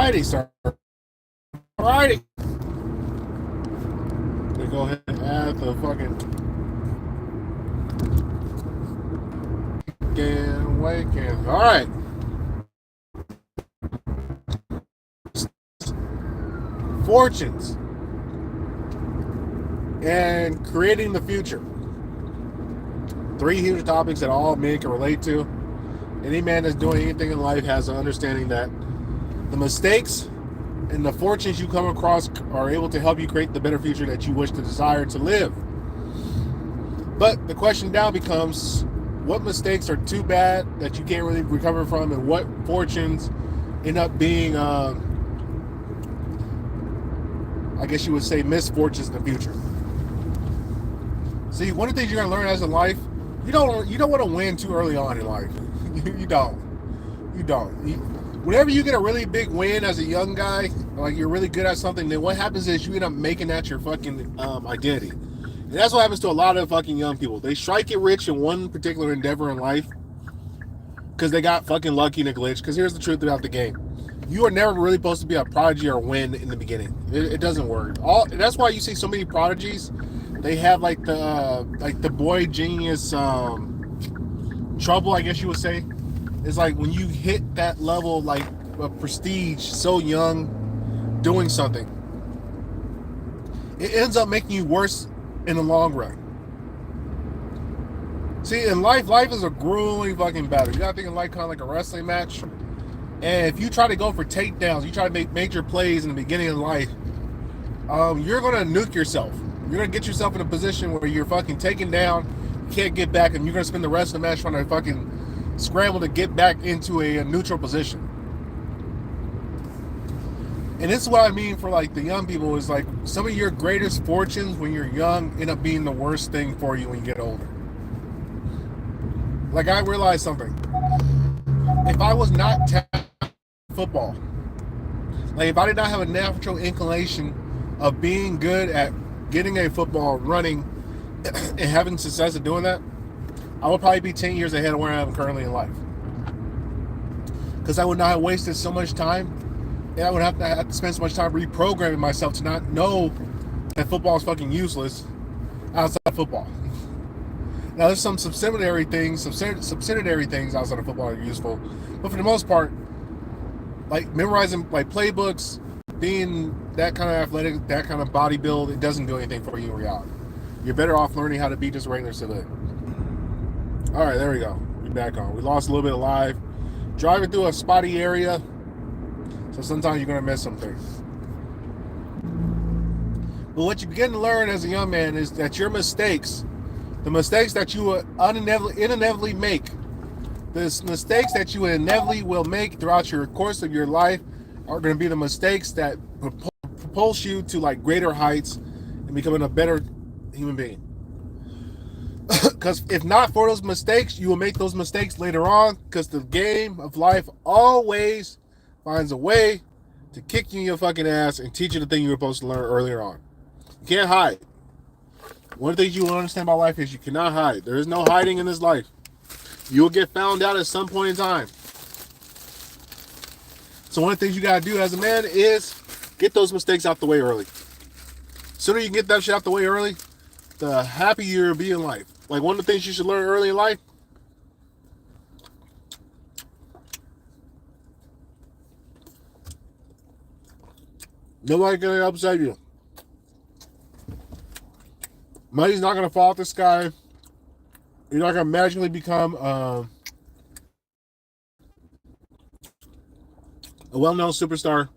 Alrighty, sir. Alrighty. They go ahead and add the fucking Waken. Alright. Fortunes and creating the future. 3 huge topics that all men can relate to. Any man that's doing anything in life has an understanding that the mistakes and the fortunes you come across are able to help you create the better future that you wish to desire to live. But the question now becomes, what mistakes are too bad that you can't really recover from, and what fortunes end up being, I guess you would say, misfortunes in the future. See, one of the things you're gonna learn as in life, you don't want to win too early on in life. You don't. Whenever you get a really big win as a young guy, like you're really good at something, then what happens is you end up making that your fucking identity. And that's what happens to a lot of fucking young people. They strike it rich in one particular endeavor in life because they got fucking lucky in a glitch. Because here's the truth about the game. You are never really supposed to be a prodigy or win in the beginning. It doesn't work. That's why you see so many prodigies. They have like the boy genius trouble, I guess you would say. It's like when you hit that level like of prestige so young doing something, it ends up making you worse in the long run. See, in life is a grueling fucking battle. You gotta think of life kind of like a wrestling match. And if you try to go for takedowns, you try to make major plays in the beginning of life, you're gonna nuke yourself. You're gonna get yourself in a position where you're fucking taken down, you can't get back, and you're gonna spend the rest of the match trying to fucking scramble to get back into a neutral position. And this is what I mean for like the young people, is like some of your greatest fortunes when you're young end up being the worst thing for you when you get older. Like, I realized something. If I was not talented in football, like if I did not have a natural inclination of being good at getting a football, running, and having success at doing that, I would probably be 10 years ahead of where I am currently in life. Because I would not have wasted so much time, and I would have to spend so much time reprogramming myself to not know that football is fucking useless outside of football. Now, there's some subsidiary things outside of football that are useful, but for the most part, like memorizing like playbooks, being that kind of athletic, that kind of body build, it doesn't do anything for you in reality. You're better off learning how to be just a regular civilian. All right, there we go. We're back on. We lost a little bit of live. Driving through a spotty area, so sometimes you're going to miss some things. But what you begin to learn as a young man is that your mistakes, the mistakes that you will inevitably make, the mistakes that you inevitably will make throughout your course of your life are going to be the mistakes that propulse you to like greater heights and becoming a better human being. Because if not for those mistakes, you will make those mistakes later on, because the game of life always finds a way to kick you in your fucking ass and teach you the thing you were supposed to learn earlier on. You can't hide. One of the things you will understand about life is you cannot hide. There is no hiding in this life. You will get found out at some point in time. So one of the things you got to do as a man is get those mistakes out the way early. The sooner you can get that shit out the way early, the happier you'll be in life. Like, one of the things you should learn early in life, nobody can upset you. Money's not going to fall out the sky. You're not going to magically become a well-known superstar,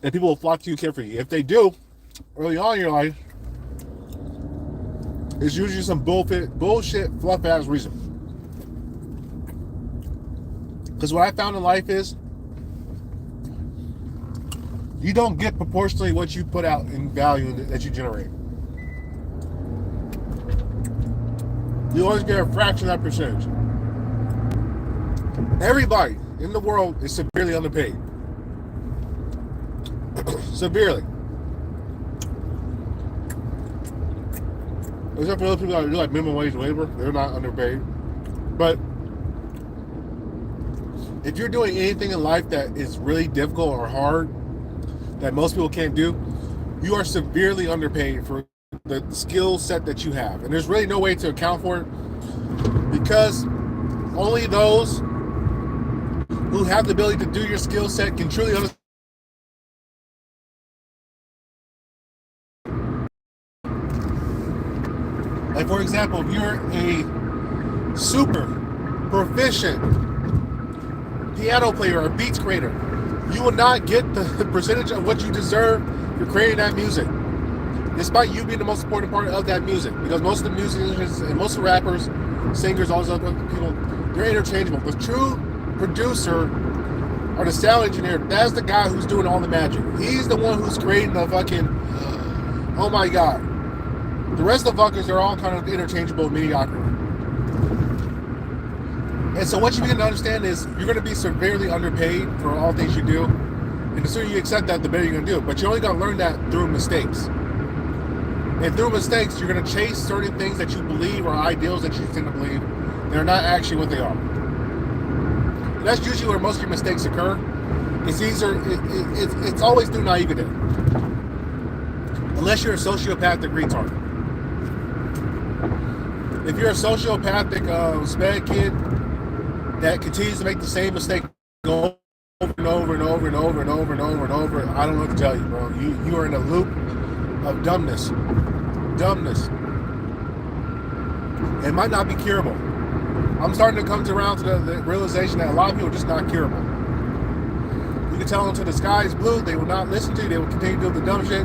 and people will flock to you and care for you. If they do, early on in your life, it's usually some bullshit, fluff-ass reason. Because what I found in life is, you don't get proportionally what you put out in value that you generate. You always get a fraction of that percentage. Everybody in the world is severely underpaid. Severely. Except for those people that do like minimum wage labor, they're not underpaid. But if you're doing anything in life that is really difficult or hard that most people can't do, you are severely underpaid for the skill set that you have. And there's really no way to account for it, because only those who have the ability to do your skill set can truly understand. Like, for example, if you're a super proficient piano player or beats creator, you will not get the percentage of what you deserve for creating that music, despite you being the most important part of that music. Because most of the musicians and most of the rappers, singers, all those other people, they're interchangeable. The true producer or the sound engineer, that's the guy who's doing all the magic. He's the one who's creating the fucking, oh my God. The rest of the fuckers are all kind of interchangeable mediocrity. And so what you begin to understand is you're going to be severely underpaid for all things you do. And the sooner you accept that, the better you're going to do it. But you're only going to learn that through mistakes. And through mistakes, you're going to chase certain things that you believe are ideals that you tend to believe. They're not actually what they are. And that's usually where most of your mistakes occur. It's always through naivety. Unless you're a sociopathic retard. If you're a sociopathic sped kid that continues to make the same mistake over and over and over and over and over and over and over, I don't know what to tell you, bro. You are in a loop of dumbness. It might not be curable. I'm starting to come around to the realization that a lot of people are just not curable. You can tell them until the sky is blue, they will not listen to you. They will continue doing the dumb shit.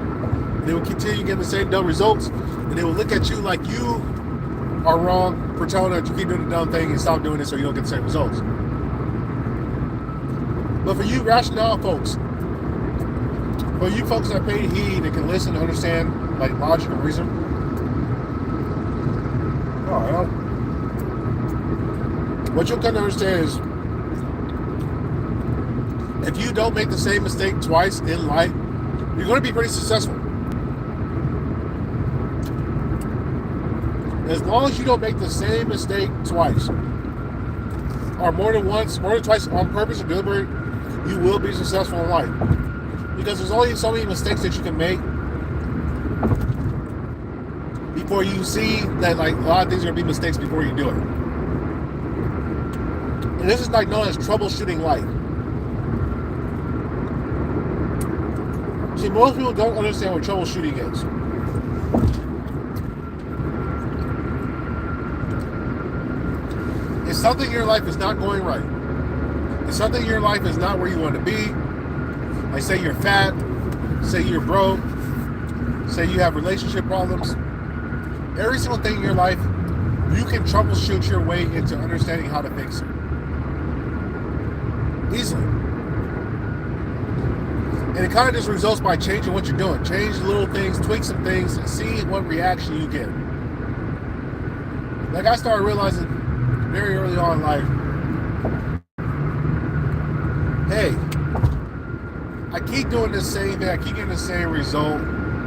They will continue getting the same dumb results, and they will look at you like you are wrong for telling them to keep doing the dumb thing and stop doing it so you don't get the same results. But for you rationale folks, for you folks that pay heed and can listen and understand like logic and reason, what you'll come to understand is if you don't make the same mistake twice in life, you're going to be pretty successful. As long as you don't make the same mistake twice, or more than once, more than twice on purpose and deliberate, you will be successful in life. Because there's only so many mistakes that you can make before you see that like a lot of things are going to be mistakes before you do it. And this is like known as troubleshooting life. See, most people don't understand what troubleshooting is. If something in your life is not going right, if something in your life is not where you want to be, like say you're fat, say you're broke, say you have relationship problems, every single thing in your life, you can troubleshoot your way into understanding how to fix it. Easily. And it kind of just results by changing what you're doing. Change little things, tweak some things, and see what reaction you get. Like I started realizing very early on in life, hey, I keep doing the same thing, I keep getting the same result.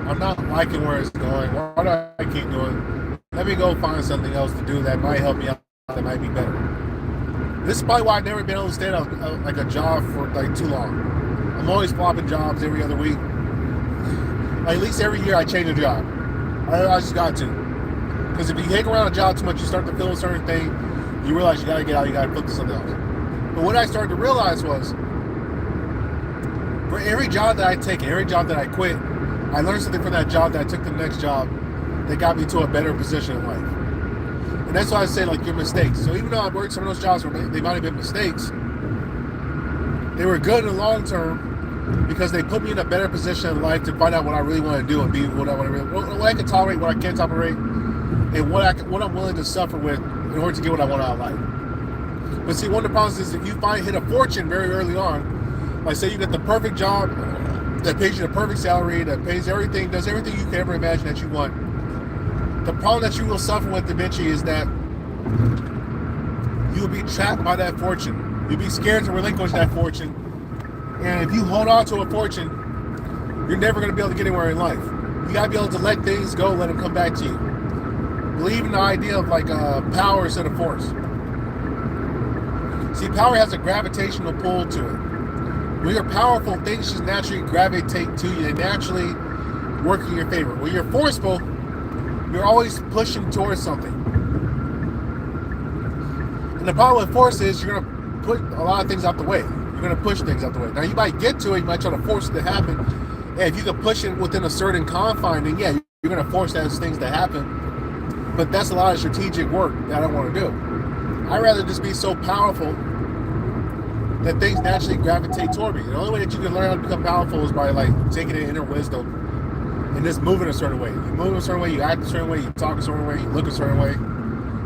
I'm not liking where it's going. Why do I keep doing it? Let me go find something else to do that might help me out, that might be better. This is probably why I've never been able to stay on like a job for like too long. I'm always flopping jobs every other week. Like, at least every year I change a job. I just got to. Because if you hang around a job too much, you start to feel a certain thing. You realize you gotta get out, you gotta flip to something else. But what I started to realize was, for every job that I take, every job that I quit, I learned something from that job that I took to the next job that got me to a better position in life. And that's why I say, like, your mistakes. So even though I worked some of those jobs where they might have been mistakes, they were good in the long term because they put me in a better position in life to find out what I really want to do and be what I can tolerate, what I can't tolerate, and what I'm willing to suffer with in order to get what I want out of life. But see, one of the problems is if you hit a fortune very early on, like say you get the perfect job that pays you the perfect salary, that pays everything, does everything you can ever imagine that you want. The problem that you will suffer with eventually is that you will be trapped by that fortune. You'll be scared to relinquish that fortune. And if you hold on to a fortune, you're never going to be able to get anywhere in life. You got to be able to let things go, let them come back to you. Believe in the idea of like power instead of force. See, power has a gravitational pull to it. When you're powerful, things just naturally gravitate to you. They naturally work in your favor. When you're forceful, you're always pushing towards something. And the problem with force is you're going to put a lot of things out the way. You're going to push things out the way. Now, you might get to it. You might try to force it to happen. And if you can push it within a certain confine, then yeah, you're going to force those things to happen. But that's a lot of strategic work that I don't want to do. I'd rather just be so powerful that things naturally gravitate toward me. The only way that you can learn how to become powerful is by like taking in inner wisdom and just moving a certain way. You move a certain way, you act a certain way, you talk a certain way, you look a certain way,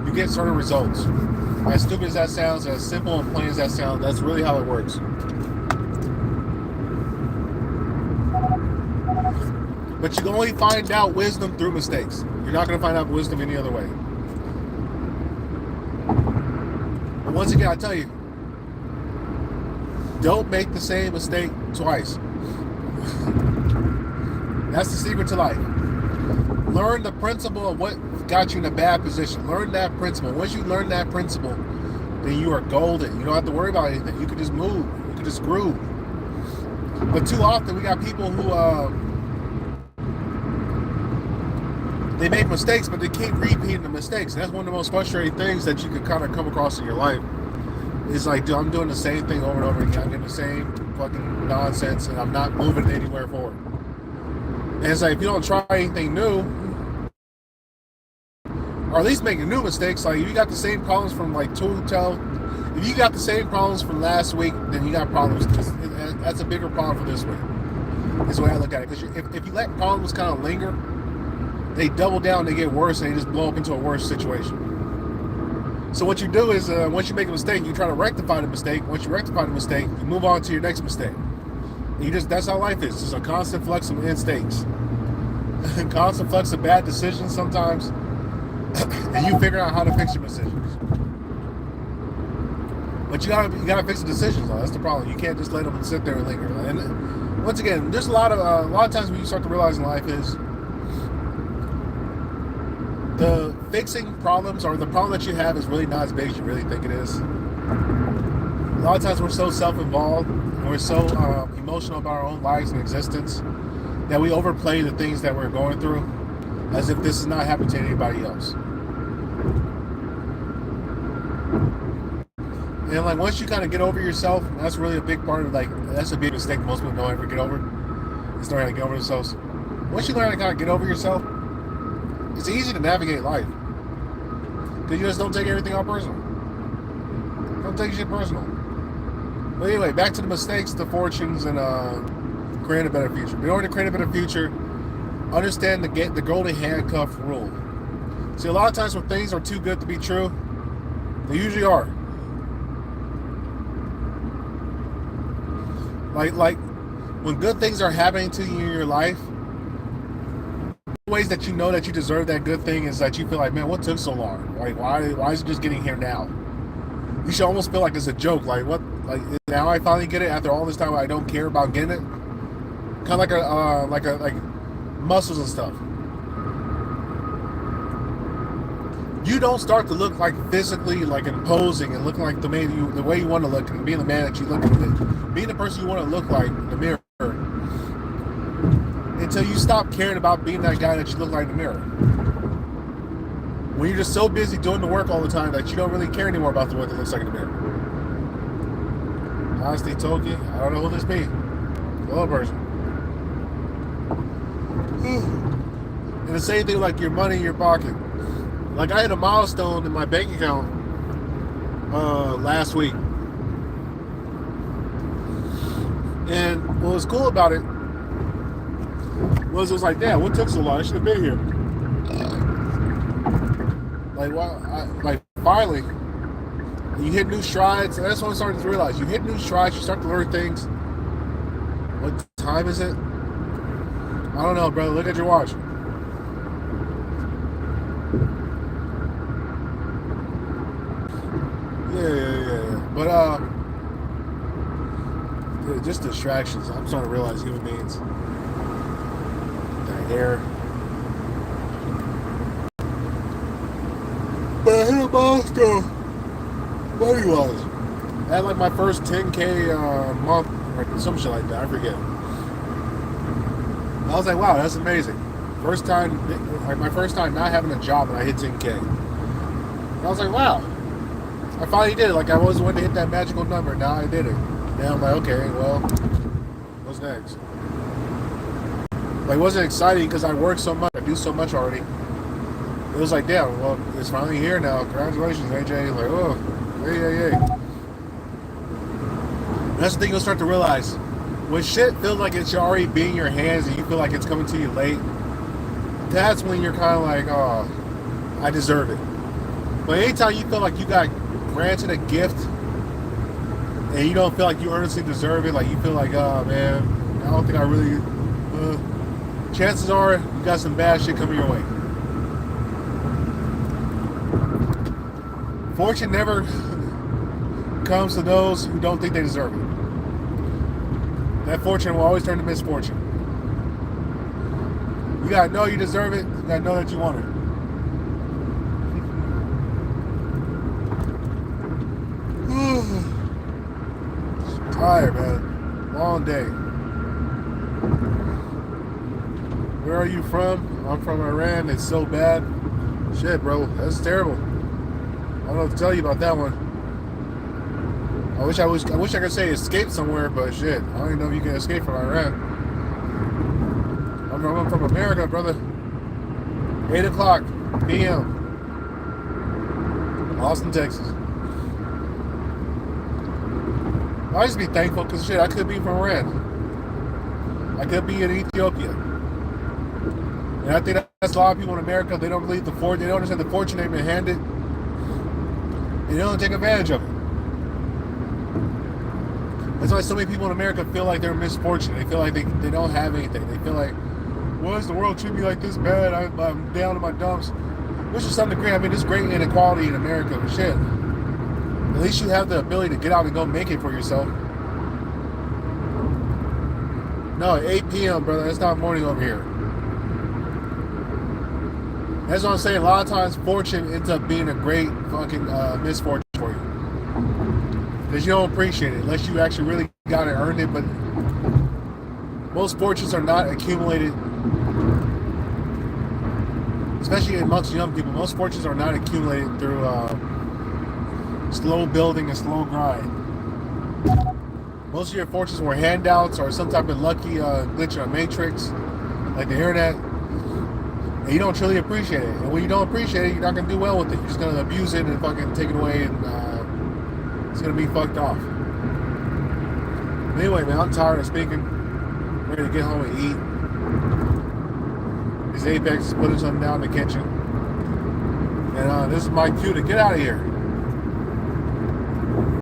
you get certain results. As stupid as that sounds, as simple and plain as that sounds, that's really how it works. But you can only find out wisdom through mistakes. You're not going to find out wisdom any other way. But once again, I tell you, don't make the same mistake twice. That's the secret to life. Learn the principle of what got you in a bad position. Learn that principle. Once you learn that principle, then you are golden. You don't have to worry about anything. You can just move. You can just groove. But too often we got people who they make mistakes, but they keep repeating the mistakes. And that's one of the most frustrating things that you can kind of come across in your life. It's like, dude, I'm doing the same thing over and over again. I'm getting the same fucking nonsense, and I'm not moving anywhere forward. And it's like, if you don't try anything new, or at least making new mistakes, like if you got the same problems from like if you got the same problems from last week, then you got problems. That's a bigger problem for this week. Is the way I look at it. Because if you let problems kind of linger, they double down, they get worse, and they just blow up into a worse situation. So what you do is, once you make a mistake, you try to rectify the mistake. Once you rectify the mistake, you move on to your next mistake. That's how life is. It's a constant flux of mistakes. Constant flux of bad decisions sometimes. And you figure out how to fix your decisions. But you gotta fix the decisions though. That's the problem. You can't just let them sit there and linger. And once again, there's a lot of times when you start to realize in life is the fixing problems, or the problem that you have, is really not as big as you really think it is. A lot of times we're so self-involved and we're so emotional about our own lives and existence that we overplay the things that we're going through as if this is not happening to anybody else. And like once you kind of get over yourself, that's really a big part of that's a big mistake most people don't ever get over, is learning how to get over themselves. Once you learn how to kind of get over yourself, it's easy to navigate life. Because you just don't take everything all personal. Don't take shit personal. But anyway, back to the mistakes, the fortunes, and creating a better future. In order to create a better future, understand the golden handcuff rule. See, a lot of times when things are too good to be true, they usually are. Like when good things are happening to you in your life, ways that you know that you deserve that good thing is that you feel like, man, what took so long? Like, why is it just getting here now? You should almost feel like it's a joke. Like, what? Like, now I finally get it after all this time I don't care about getting it. Kind of like muscles and stuff. You don't start to look like physically like imposing and looking like the way you want to look, and being the man that you look at, being the person you want to look like in the mirror, until you stop caring about being that guy that you look like in the mirror. When you're just so busy doing the work all the time that you don't really care anymore about the way it looks like in the mirror. Honestly, Toki, I don't know who this be. Hello, person. And the same thing like your money in your pocket. Like I hit a milestone in my bank account last week. And what was cool about it was like, damn, what took so long? I should have been here. Like finally, you hit new strides, and that's what I started to realize. You hit new strides, you start to learn things. What time is it? I don't know, brother. Look at your watch. Yeah. But dude, just distractions. I'm starting to realize human beings. The hair. But I hit a milestone money-wise. I had like my first 10K month or some shit like that. I forget. I was like, wow, that's amazing. First time, like my first time not having a job, and I hit 10K. And I was like, wow, I finally did it. Like I always wanted to hit that magical number. Now I did it. Now I'm like, okay, well, what's next? Like, it wasn't exciting because I work so much. I do so much already. It was like, damn, well, it's finally here now. Congratulations, AJ. Like, oh, yay. And that's the thing you'll start to realize. When shit feels like it should already be in your hands and you feel like it's coming to you late, that's when you're kind of like, oh, I deserve it. But anytime you feel like you got granted a gift and you don't feel like you earnestly deserve it, like you feel like, oh man, I don't think I really, chances are you got some bad shit coming your way. Fortune never comes to those who don't think they deserve it. That fortune will always turn to misfortune. You gotta know you deserve it. You gotta know that you want it. Tired, man. Long day. Where are you from? I'm from Iran. It's so bad. Shit, bro. That's terrible. I don't know what to tell you about that one. I wish I could say escape somewhere, but shit, I don't even know if you can escape from Iran. I'm from America, brother. 8 o'clock p.m. Austin, Texas. I just be thankful because shit, I could be from Iran. I could be in Ethiopia. And I think that's a lot of people in America. They don't believe they don't understand the fortune they've been handed. And they don't take advantage of it. That's why so many people in America feel like they're misfortunate. They feel like they don't have anything. They feel like, why does the world treat me like this bad? I'm down in my dumps. Which is some degree, I mean, there's great inequality in America, but shit. At least you have the ability to get out and go make it for yourself. No, 8 p.m., brother. It's not morning over here. That's what I'm saying. A lot of times, fortune ends up being a great fucking misfortune for you. Because you don't appreciate it unless you actually really got it, earned it. But most fortunes are not accumulated, especially amongst young people. Most fortunes are not accumulated through slow building and slow grind. Most of your fortunes were handouts or some type of lucky glitch in a matrix, like the internet. And you don't truly appreciate it. And when you don't appreciate it, you're not going to do well with it. You're just going to abuse it and fucking take it away, and it's going to be fucked off. But anyway, man, I'm tired of speaking. I'm ready to get home and eat. This Apex is putting something down in the kitchen. And this is my cue to get out of here.